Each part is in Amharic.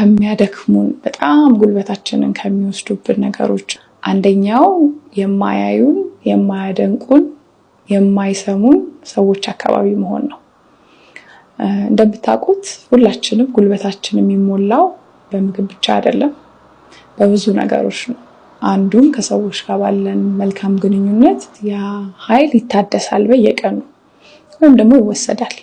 የሚያደክሙን በጣም ጉልበታችንን ከሚወስዱብን ነገሮች አንደኛው የማያዩን፣ የማያደንቁን፣ የማይሰሙን ሰዎች አካባቢ መሆን ነው። እንደምታውቁት ሁላችንም ጉልበታችን የሚሞላው በምግብ ብቻ አይደለም፣ በብዙ ነገሮች ነው። አንዱም ከሰዎች ጋር ባለን መልካም ግንኙነት ያ ኃይል ይታደሳል በየቀኑ ወይም ደግሞ ይወሰዳል።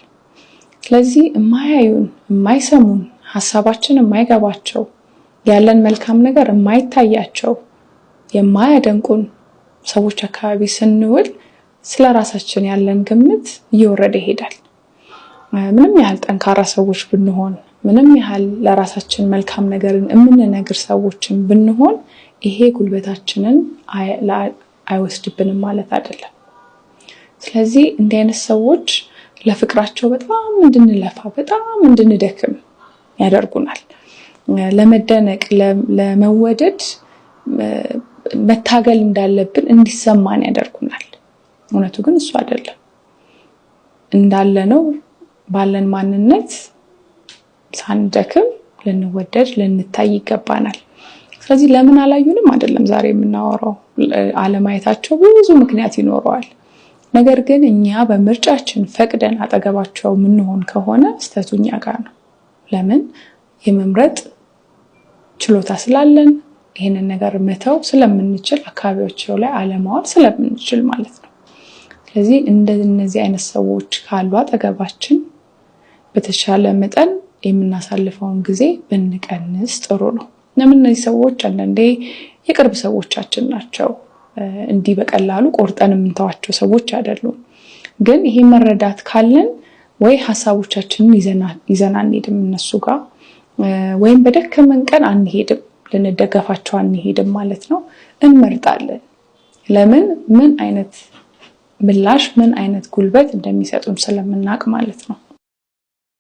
ስለዚህ የማያዩን፣ የማይሰሙን፣ ሐሳባችን የማይገባቸው፣ ያለን መልካም ነገር የማይታያቸው፣ የማያደንቁን ሰዎች አካባቢ ስንውል ስለራሳችን ያለን ግምት እየወረደ ይሄዳል። ምንም ያህል ጠንካራ ሰዎች ብንሆን፣ ምንም ያህል ለራሳችን መልካም ነገርን የምንነግር ሰዎችን ብንሆን ይሄ ጉልበታችንን አይወስድብንም ማለት አይደለም። ስለዚህ እንዲህ አይነት ሰዎች ለፍቅራቸው በጣም እንድንለፋ፣ በጣም እንድንደክም ያደርጉናል። ለመደነቅ፣ ለመወደድ መታገል እንዳለብን እንዲሰማን ያደርጉናል። እውነቱ ግን እሱ አይደለም። እንዳለነው ባለን ማንነት ሳንደክም ልንወደድ፣ ልንታይ ይገባናል። ስለዚህ ለምን አላዩንም አይደለም ዛሬ የምናወራው። አለማየታቸው ብዙ ምክንያት ይኖረዋል። ነገር ግን እኛ በምርጫችን ፈቅደን አጠገባቸው የምንሆን ከሆነ ስህተቱ እኛ ጋር ነው። ለምን? የመምረጥ ችሎታ ስላለን፣ ይህንን ነገር መተው ስለምንችል፣ አካባቢያቸው ላይ አለማዋል ስለምንችል ማለት ነው። ስለዚህ እንደነዚህ አይነት ሰዎች ካሉ አጠገባችን በተሻለ መጠን የምናሳልፈውን ጊዜ ብንቀንስ ጥሩ ነው። ለምን? እነዚህ ሰዎች አንዳንዴ የቅርብ ሰዎቻችን ናቸው። እንዲህ በቀላሉ ቆርጠን የምንተዋቸው ሰዎች አይደሉም። ግን ይሄ መረዳት ካለን ወይ ሐሳቦቻችንን ይዘን አንሄድም እነሱ ጋር፣ ወይም በደከመን ቀን አንሄድም፣ ልንደገፋቸው አንሄድም ማለት ነው። እንመርጣለን። ለምን? ምን አይነት ምላሽ፣ ምን አይነት ጉልበት እንደሚሰጡን ስለምናውቅ ማለት ነው።